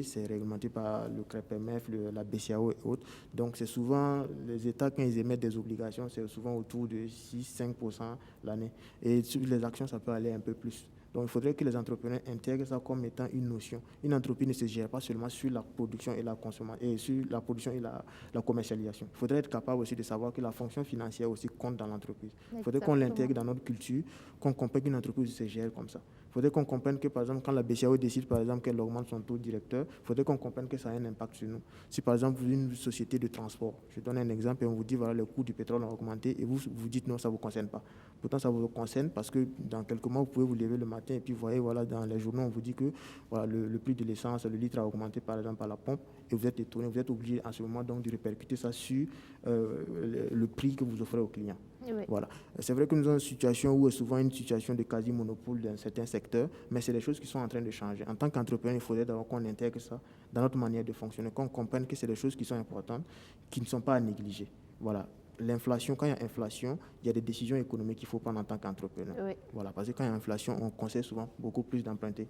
c'est réglementé par le CREPMF, la BCAO et autres. Donc c'est souvent, les États quand ils émettent des obligations, c'est souvent autour de 6-5% l'année. Et sur les actions, ça peut aller un peu plus. Donc il faudrait que les entrepreneurs intègrent ça comme étant une notion. Une entreprise ne se gère pas seulement sur la production et la consommation, et sur la production et la commercialisation. Il faudrait être capable aussi de savoir que la fonction financière aussi compte dans l'entreprise. Il faudrait qu'on l'intègre dans notre culture, qu'on comprenne qu'une entreprise se gère comme ça. Il faudrait qu'on comprenne que, par exemple, quand la BCAO décide, par exemple, qu'elle augmente son taux directeur, il faudrait qu'on comprenne que ça a un impact sur nous. Si, par exemple, vous êtes une société de transport, je donne un exemple et on vous dit, voilà, le coût du pétrole a augmenté et vous dites non, ça ne vous concerne pas. Pourtant, ça vous concerne parce que dans quelques mois, vous pouvez vous lever le matin et puis vous voyez, voilà, dans les journaux, on vous dit que voilà, le prix de l'essence, le litre a augmenté, par exemple, à la pompe et vous êtes étonné, vous êtes obligé en ce moment donc de répercuter ça sur le prix que vous offrez aux clients. Oui. Voilà. C'est vrai que nous avons une situation où est souvent une situation de quasi-monopole dans certains secteurs, mais c'est des choses qui sont en train de changer. En tant qu'entrepreneur, il faudrait d'abord qu'on intègre ça dans notre manière de fonctionner, qu'on comprenne que c'est des choses qui sont importantes, qui ne sont pas à négliger. Voilà. L'inflation, quand il y a inflation, il y a des décisions économiques qu'il faut prendre en tant qu'entrepreneur. Oui. Voilà. Parce que quand il y a inflation, on conseille souvent beaucoup plus d'emprunter.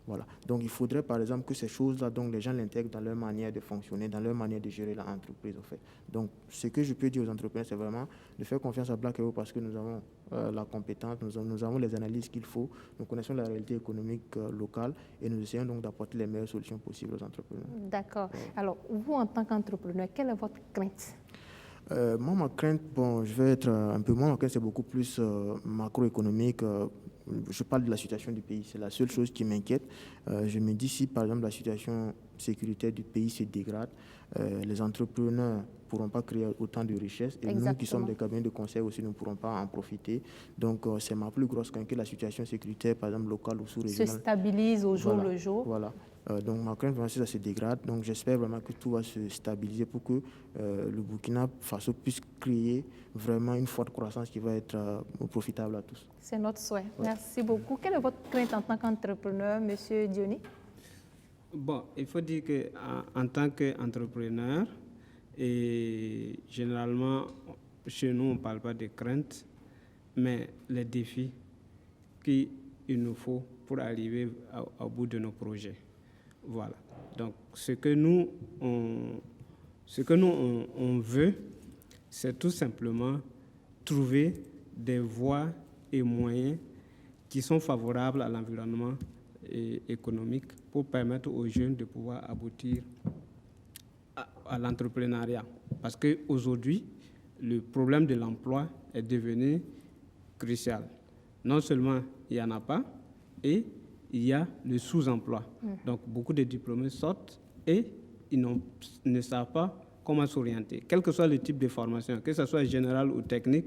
Voilà. Donc, il faudrait, par exemple, que ces choses-là, donc, les gens l'intègrent dans leur manière de fonctionner, dans leur manière de gérer l'entreprise, en fait. Donc, ce que je peux dire aux entrepreneurs, c'est vraiment de faire confiance à Black Ergo parce que nous avons la compétence, nous avons les analyses qu'il faut, nous connaissons la réalité économique locale et nous essayons donc d'apporter les meilleures solutions possibles aux entrepreneurs. D'accord. Ouais. Alors, vous, en tant qu'entrepreneur, quelle est votre crainte? Moi, ma crainte, bon, je vais être un peu moins, ma crainte, c'est beaucoup plus macroéconomique. Je parle de la situation du pays, c'est la seule chose qui m'inquiète. Je me dis si, par exemple, la situation sécuritaire du pays se dégrade, les entrepreneurs ne pourront pas créer autant de richesses et nous qui sommes des cabinets de conseil aussi ne pourrons pas en profiter. Donc, c'est ma plus grosse crainte que la situation sécuritaire, par exemple, locale ou sous-régionale, se stabilise au jour le jour. Voilà. Donc ma crainte vraiment, c'est que ça se dégrade. Donc j'espère vraiment que tout va se stabiliser pour que le Burkina Faso puisse créer vraiment une forte croissance qui va être profitable à tous. C'est notre souhait. Merci beaucoup. Quelle est votre crainte en tant qu'entrepreneur, M. Diony? Bon, il faut dire qu'en tant qu'entrepreneur, et généralement, chez nous, on ne parle pas de crainte, mais les défis qu'il nous faut pour arriver au bout de nos projets. Voilà. Donc, ce que nous, on veut, c'est tout simplement trouver des voies et moyens qui sont favorables à l'environnement économique pour permettre aux jeunes de pouvoir aboutir à l'entrepreneuriat. Parce qu'aujourd'hui, le problème de l'emploi est devenu crucial. Non seulement il n'y en a pas, et il y a le sous-emploi. Donc, beaucoup de diplômés sortent et ils ne savent pas comment s'orienter. Quel que soit le type de formation, que ce soit général ou technique,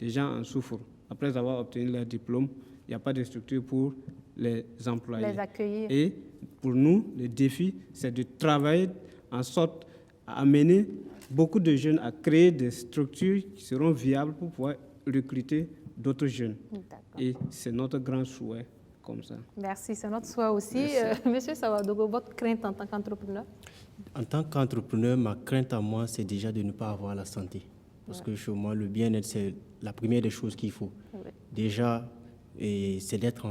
les gens en souffrent. Après avoir obtenu leur diplôme, il n'y a pas de structure pour les employer. Les accueillir. Et pour nous, le défi, c'est de travailler en sorte à amener beaucoup de jeunes à créer des structures qui seront viables pour pouvoir recruter d'autres jeunes. Et c'est notre grand souhait comme ça. Merci, c'est notre souhait aussi. Monsieur Sawadogo, votre crainte en tant qu'entrepreneur? En tant qu'entrepreneur, ma crainte à moi, c'est déjà de ne pas avoir la santé. Parce que chez moi, le bien-être, c'est la première des choses qu'il faut. Déjà, c'est d'être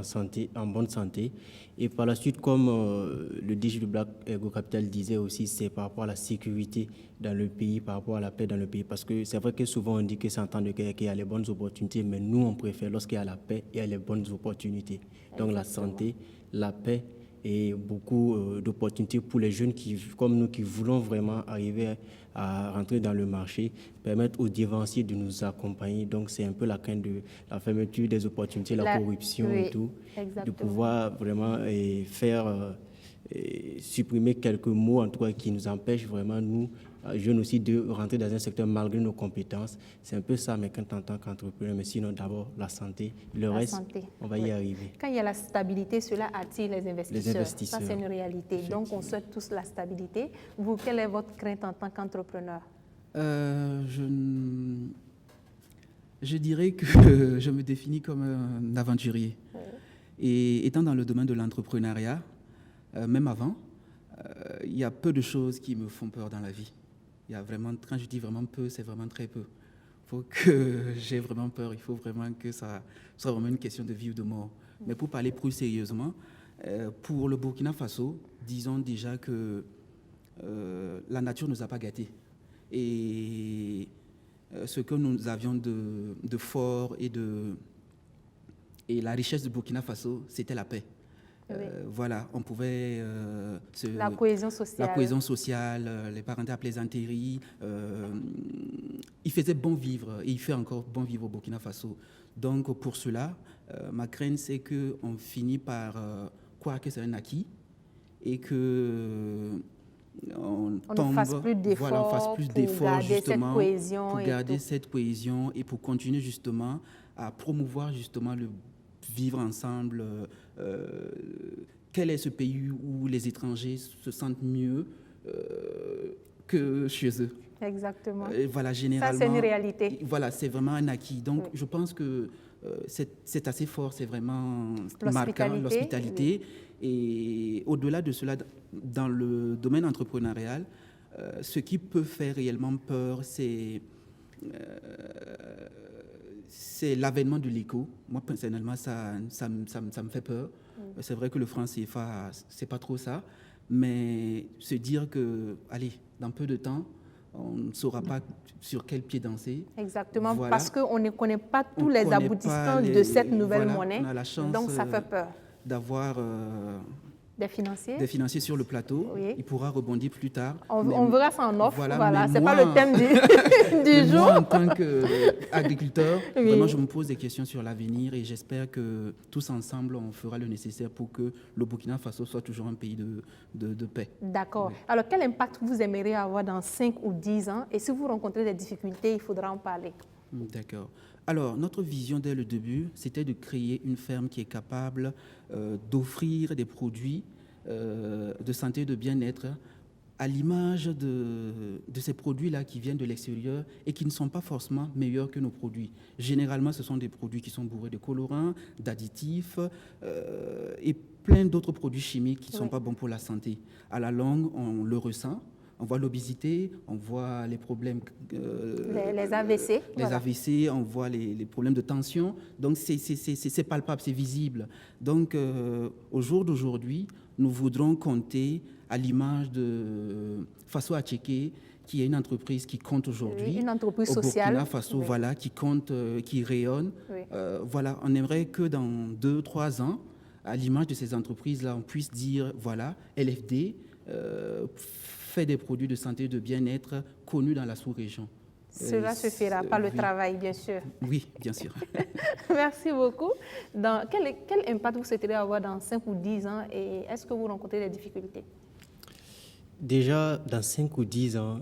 en bonne santé. Et par la suite, comme le DG du Black Ego Capital disait aussi, c'est par rapport à la sécurité dans le pays, par rapport à la paix dans le pays. Parce que c'est vrai que souvent on dit que c'est en temps de guerre qu'il y a les bonnes opportunités, mais nous, on préfère lorsqu'il y a la paix, il y a les bonnes opportunités. Donc la santé, la paix et beaucoup d'opportunités pour les jeunes comme nous qui voulons vraiment arriver à rentrer dans le marché, permettre aux dévanciers de nous accompagner. Donc c'est un peu la crainte de la fermeture des opportunités, la corruption et tout, de pouvoir vraiment faire supprimer quelques mots en tout cas qui nous empêchent vraiment, nous, jeunes aussi, de rentrer dans un secteur malgré nos compétences. C'est un peu ça mes craintes en tant qu'entrepreneur, mais sinon d'abord la santé, le reste, on va y arriver. Quand il y a la stabilité, cela attire les investisseurs. Ça, c'est une réalité. Donc, on souhaite tous la stabilité. Vous, quelle est votre crainte en tant qu'entrepreneur? Je dirais que je me définis comme un aventurier. Et étant dans le domaine de l'entrepreneuriat, même avant, il y a peu de choses qui me font peur dans la vie. Il y a vraiment, quand je dis vraiment peu, c'est vraiment très peu. Il faut que j'ai vraiment peur, il faut vraiment que ça soit vraiment une question de vie ou de mort. Mais pour parler plus sérieusement, pour le Burkina Faso, disons déjà que la nature ne nous a pas gâtés. Et ce que nous avions de fort et la richesse du Burkina Faso, c'était la paix. Voilà, on pouvait... la cohésion sociale. La cohésion sociale, les parentés à plaisanterie. Il faisait bon vivre et il fait encore bon vivre au Burkina Faso. Donc pour cela, ma crainte, c'est qu'on finit par croire que c'est un acquis et que... on ne fasse plus d'efforts, voilà, on fasse plus d'efforts justement pour garder cette cohésion et pour continuer justement à promouvoir justement le vivre ensemble. Quel est ce pays où les étrangers se sentent mieux que chez eux? Exactement. Voilà, généralement. Ça, c'est une réalité. Voilà, c'est vraiment un acquis. Donc, je pense que c'est assez fort, c'est vraiment marquant, l'hospitalité. Et au-delà de cela, dans le domaine entrepreneurial, ce qui peut faire réellement peur, c'est l'avènement de l'éco. Moi, personnellement, ça me fait peur. C'est vrai que le franc CFA, c'est pas trop ça. Mais se dire que, allez, dans peu de temps, on ne saura pas sur quel pied danser. Exactement, voilà. Parce qu'on ne connaît pas tous les aboutissants de cette nouvelle monnaie. On a la chance donc, ça fait peur. D'avoir... des financiers. Des financiers sur le plateau. Oui. Il pourra rebondir plus tard. On verra ça en offre. Voilà. C'est pas le thème du jour. Moi, en tant qu'agriculteur, vraiment, je me pose des questions sur l'avenir et j'espère que tous ensemble, on fera le nécessaire pour que le Burkina Faso soit toujours un pays de paix. D'accord. Oui. Alors, quel impact vous aimeriez avoir dans 5 ou 10 ans? Et si vous rencontrez des difficultés, il faudra en parler. D'accord. Alors, notre vision dès le début, c'était de créer une ferme qui est capable d'offrir des produits de santé et de bien-être à l'image de ces produits-là qui viennent de l'extérieur et qui ne sont pas forcément meilleurs que nos produits. Généralement, ce sont des produits qui sont bourrés de colorants, d'additifs et plein d'autres produits chimiques qui ne sont pas bons pour la santé. À la longue, on le ressent. On voit l'obésité, on voit les problèmes... les AVC. Les AVC, on voit les problèmes de tension. Donc, c'est palpable, c'est visible. Donc, au jour d'aujourd'hui, nous voudrons compter à l'image de Faso Acheke, qui est une entreprise qui compte aujourd'hui. Une entreprise au sociale. Burkina Faso, voilà, qui compte, qui rayonne. Voilà, on aimerait que dans 2-3 ans, à l'image de ces entreprises-là, on puisse dire, voilà, LFD fait des produits de santé et de bien-être connus dans la sous-région. Cela se fera par le travail, bien sûr. Oui, bien sûr. Merci beaucoup. Quel impact vous souhaiterez avoir dans 5 ou 10 ans et est-ce que vous rencontrez des difficultés? Déjà, dans 5 ou 10 ans,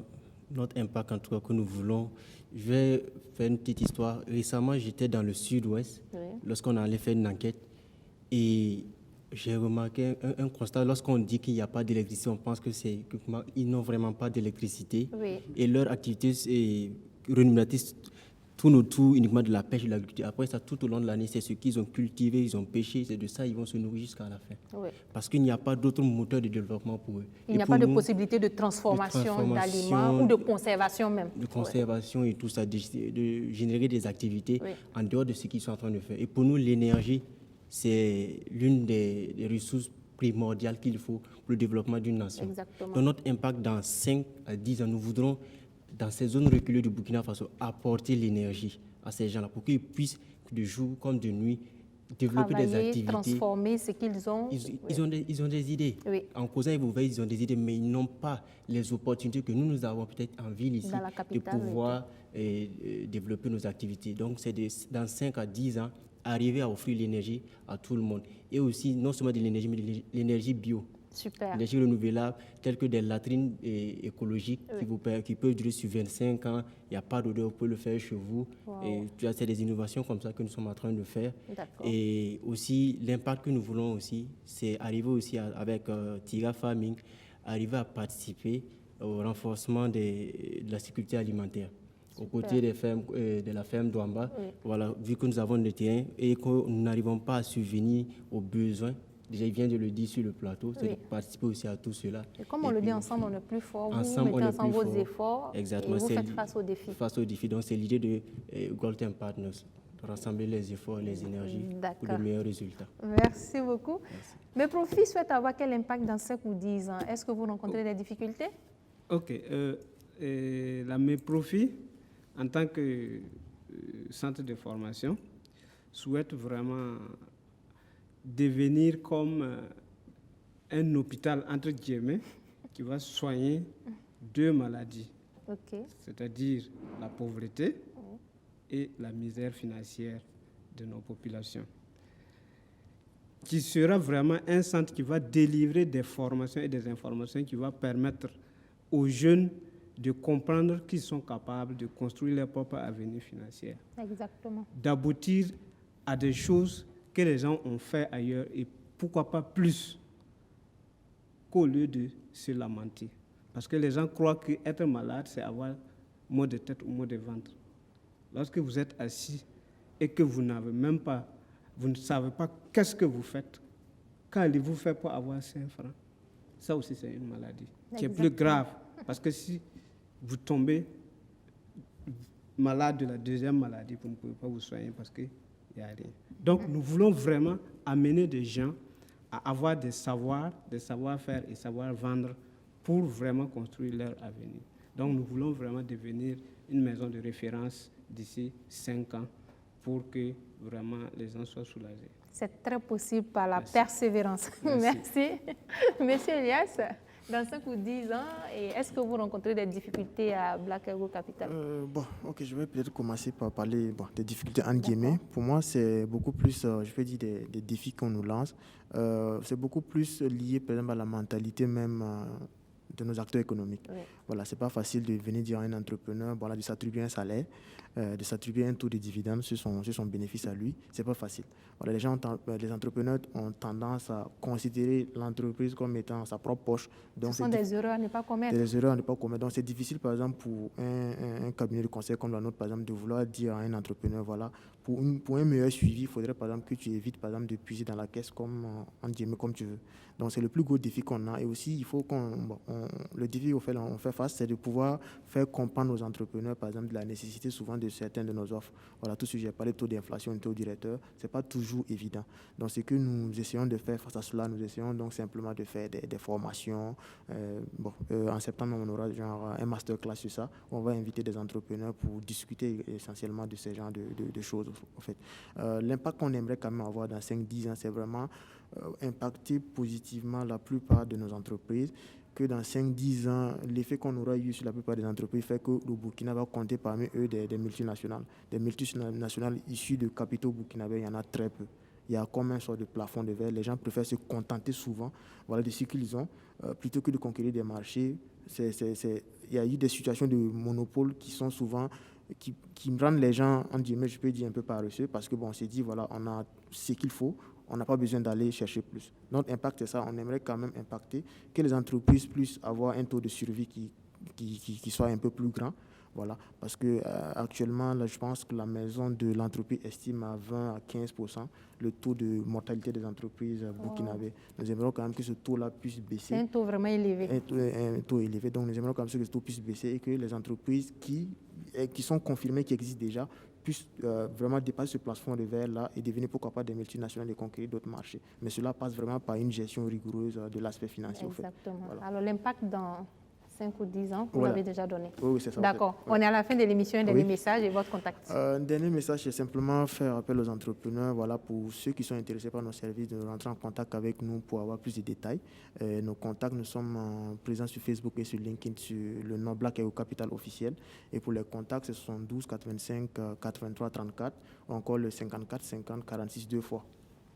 notre impact en tout cas que nous voulons, je vais faire une petite histoire. Récemment, j'étais dans le sud-ouest lorsqu'on allait faire une enquête et j'ai remarqué un constat. Lorsqu'on dit qu'il n'y a pas d'électricité, on pense qu'ils n'ont vraiment pas d'électricité. Et leur activité rémunératrice tourne autour uniquement de la pêche et de l'agriculture. Après ça, tout au long de l'année, c'est ce qu'ils ont cultivé, ils ont pêché, c'est de ça ils vont se nourrir jusqu'à la fin. Parce qu'il n'y a pas d'autre moteur de développement pour eux. Il n'y a pas de possibilité de transformation d'aliments ou de conservation même. De conservation et tout ça, de générer des activités en dehors de ce qu'ils sont en train de faire. Et pour nous, l'énergie, c'est l'une des ressources primordiales qu'il faut pour le développement d'une nation. Exactement. Donc notre impact dans 5 à 10 ans, nous voudrons, dans ces zones reculées du Burkina Faso, apporter l'énergie à ces gens-là pour qu'ils puissent, de jour comme de nuit, développer des activités. Transformer ce qu'ils ont. Ils ont des idées. En causant avec vous, ils ont des idées, mais ils n'ont pas les opportunités que nous avons peut-être en ville ici de pouvoir développer nos activités. Donc c'est dans 5 à 10 ans, arriver à offrir l'énergie à tout le monde. Et aussi, non seulement de l'énergie, mais de l'énergie bio. Super. L'énergie renouvelable, telles que des latrines écologiques qui peuvent durer sur 25 ans. Il n'y a pas d'odeur, vous pouvez le faire chez vous. Et c'est des innovations comme ça que nous sommes en train de faire. Et aussi, l'impact que nous voulons aussi, c'est arriver aussi avec Tiga Farming, arriver à participer au renforcement de la sécurité alimentaire. Aux côtés des fermes, de la ferme d'Ouamba, voilà, vu que nous avons le terrain et que nous n'arrivons pas à subvenir aux besoins, déjà il vient de le dire sur le plateau, c'est de participer aussi à tout cela. Et comme on le dit, ensemble on est plus fort, ensemble, vous mettez ensemble vos efforts et vous faites face aux défis. Face aux défis, donc c'est l'idée de Golden Partners, de rassembler les efforts et les énergies pour de meilleurs résultats. Merci beaucoup. Merci. Mes profits souhaitent avoir quel impact dans 5 ou 10 ans? Est-ce que vous rencontrez des difficultés? Ok. Mes profits, en tant que centre de formation, souhaite vraiment devenir comme un hôpital, entre guillemets, qui va soigner 2 maladies, c'est-à-dire la pauvreté et la misère financière de nos populations, qui sera vraiment un centre qui va délivrer des formations et des informations qui va permettre aux jeunes de comprendre qu'ils sont capables de construire leur propre avenir financier. Exactement. D'aboutir à des choses que les gens ont fait ailleurs et pourquoi pas plus qu'au lieu de se lamenter. Parce que les gens croient qu'être malade, c'est avoir maux de tête ou maux de ventre. Lorsque vous êtes assis et que vous n'avez même pas, vous ne savez pas qu'est-ce que vous faites, qu'allez-vous faire pour avoir 5 francs? Ça aussi, c'est une maladie qui est plus grave. Parce que si vous tombez malade de la 2e maladie, vous ne pouvez pas vous soigner parce qu'il n'y a rien. Donc, nous voulons vraiment amener des gens à avoir des savoir-faire et savoir-vendre pour vraiment construire leur avenir. Donc, nous voulons vraiment devenir une maison de référence d'ici 5 ans pour que vraiment les gens soient soulagés. C'est très possible par la persévérance. Merci. Monsieur Elias, dans 5 ou 10 ans, est-ce que vous rencontrez des difficultés à Black Ergo Capital? Je vais peut-être commencer par parler des difficultés entre guillemets. Pour moi, c'est beaucoup plus, je vais dire, des défis qu'on nous lance. C'est beaucoup plus lié, par exemple, à la mentalité même nos acteurs économiques. Oui. Voilà, c'est pas facile de venir dire à un entrepreneur, voilà, de s'attribuer un salaire, de s'attribuer un taux de dividende sur son bénéfice à lui. C'est pas facile. Voilà, les entrepreneurs ont tendance à considérer l'entreprise comme étant sa propre poche. Donc, ce sont des erreurs à ne pas commettre. Des erreurs à ne pas commettre. Donc, c'est difficile, par exemple, pour un cabinet de conseil comme la nôtre, par exemple, de vouloir dire à un entrepreneur, voilà, pour un meilleur suivi, il faudrait, par exemple, que tu évites, par exemple, de puiser dans la caisse comme tu veux. Donc, c'est le plus gros défi qu'on a. Et aussi, il faut le défi auquel on fait face, c'est de pouvoir faire comprendre aux entrepreneurs, par exemple, de la nécessité souvent de certaines de nos offres. Voilà, tout ce que j'ai parlé, taux d'inflation, taux directeur, c'est pas toujours évident. Donc, ce que nous essayons de faire face à cela, nous essayons donc simplement de faire des formations. En septembre, on aura genre un masterclass sur ça. On va inviter des entrepreneurs pour discuter essentiellement de ce genre de choses. En fait. L'impact qu'on aimerait quand même avoir dans 5-10 ans, c'est vraiment impacter positivement la plupart de nos entreprises, que dans 5-10 ans, l'effet qu'on aura eu sur la plupart des entreprises fait que le Burkina va compter parmi eux des multinationales. Des multinationales issues de capitaux burkinabés, il y en a très peu. Il y a comme un sort de plafond de verre. Les gens préfèrent se contenter souvent de ce qu'ils ont plutôt que de conquérir des marchés. Il y a eu des situations de monopole qui sont souvent qui rendent les gens, en guillemets, je peux dire un peu paresseux, parce que on s'est dit, voilà, on a ce qu'il faut, on n'a pas besoin d'aller chercher plus. Notre impact, c'est ça, on aimerait quand même impacter, que les entreprises puissent avoir un taux de survie qui soit un peu plus grand. Voilà, parce que actuellement, là, je pense que la maison de l'entreprise estime à 20 à 15% le taux de mortalité des entreprises burkinabées. Nous aimerions quand même que ce taux-là puisse baisser. C'est un taux vraiment élevé. Un taux élevé. Donc, nous aimerions quand même que ce taux puisse baisser et que les entreprises qui sont confirmées, qui existent déjà, puissent vraiment dépasser ce plafond de verre-là et devenir, pourquoi pas, des multinationales et conquérir d'autres marchés. Mais cela passe vraiment par une gestion rigoureuse de l'aspect financier. Exactement. En fait. Voilà. Alors, l'impact dans 5 ou 10 ans, vous Voilà. l'avez déjà donné. Oui, c'est ça. D'accord. Ouais. On est à la fin de l'émission. Un dernier message et votre contact. Un dernier message, c'est simplement faire appel aux entrepreneurs. Voilà, pour ceux qui sont intéressés par nos services, de rentrer en contact avec nous pour avoir plus de détails. Nos contacts, nous sommes présents sur Facebook et sur LinkedIn sur le nom Black EO Capital officiel. Et pour les contacts, c'est 72 85 83 34 ou encore le 54 50 46 deux fois.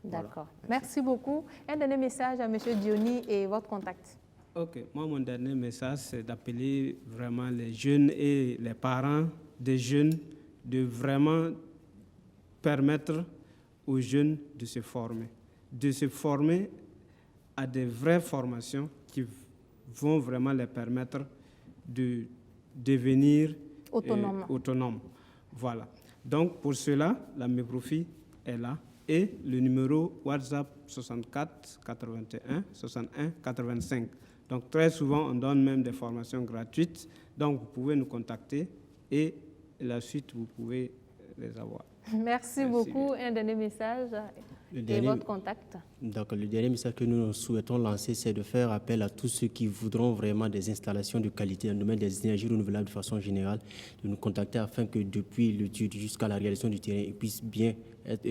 D'accord. Voilà. Merci beaucoup. Un dernier message à M. Diony et votre contact. Ok, moi mon dernier message c'est d'appeler vraiment les jeunes et les parents des jeunes de vraiment permettre aux jeunes de se former à des vraies formations qui vont vraiment les permettre de devenir autonomes. Voilà. Donc pour cela, la MEPROFI est là et le numéro WhatsApp 64 81 61 85. Donc, très souvent, on donne même des formations gratuites. Donc, vous pouvez nous contacter et la suite, vous pouvez les avoir. Merci beaucoup. Un dernier message et votre contact. Donc, le dernier message que nous souhaitons lancer, c'est de faire appel à tous ceux qui voudront vraiment des installations de qualité dans le domaine des énergies renouvelables de façon générale, de nous contacter afin que depuis l'étude jusqu'à la réalisation du terrain, ils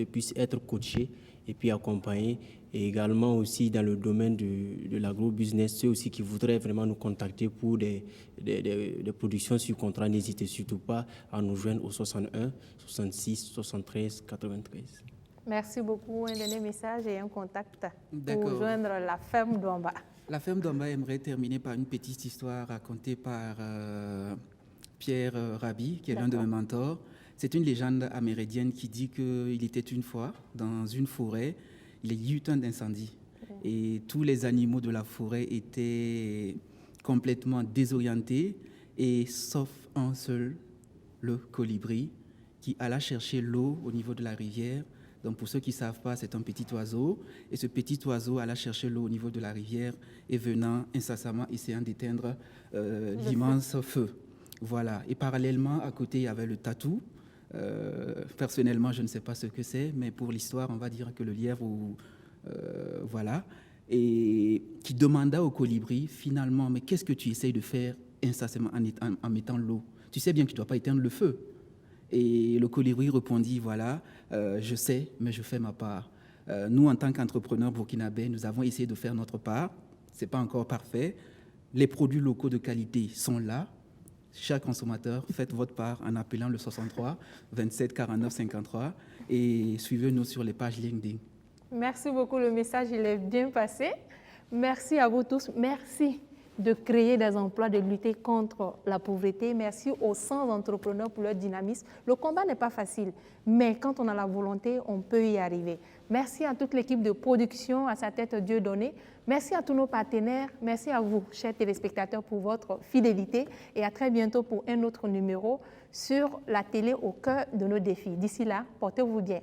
puissent être coachés et puis accompagnés. Et également aussi dans le domaine de l'agro-business, ceux aussi qui voudraient vraiment nous contacter pour des productions sur contrat, n'hésitez surtout pas à nous joindre au 61 66 73 93. Merci beaucoup. Un dernier message et un contact pour D'accord. joindre la ferme d'Omba. La ferme d'Omba aimerait terminer par une petite histoire racontée par Pierre Rabhi, qui est l'un de mes mentors. C'est une légende amérindienne qui dit qu'il était une fois dans une forêt, il y a eu un incendie et tous les animaux de la forêt étaient complètement désorientés et sauf un seul, le colibri, qui alla chercher l'eau au niveau de la rivière. Donc pour ceux qui ne savent pas, c'est un petit oiseau et ce petit oiseau alla chercher l'eau au niveau de la rivière et venant incessamment essayant d'éteindre l'immense feu. Voilà. Et parallèlement, à côté, il y avait le tatou. Personnellement, je ne sais pas ce que c'est, mais pour l'histoire, on va dire que le lièvre, voilà, et qui demanda au colibri, finalement, mais qu'est-ce que tu essayes de faire incessamment en mettant l'eau? Tu sais bien que tu ne dois pas éteindre le feu. Et le colibri répondit, voilà, je sais, mais je fais ma part. Nous, en tant qu'entrepreneurs burkinabés, nous avons essayé de faire notre part. Ce n'est pas encore parfait. Les produits locaux de qualité sont là. Chers consommateurs, faites votre part en appelant le 63 27 49 53 et suivez-nous sur les pages LinkedIn. Merci beaucoup, le message il est bien passé. Merci à vous tous. Merci de créer des emplois, de lutter contre la pauvreté. Merci aux 100 entrepreneurs pour leur dynamisme. Le combat n'est pas facile, mais quand on a la volonté, on peut y arriver. Merci à toute l'équipe de production, à sa tête Dieudonné. Merci à tous nos partenaires. Merci à vous, chers téléspectateurs, pour votre fidélité. Et à très bientôt pour un autre numéro sur la télé au cœur de nos défis. D'ici là, portez-vous bien.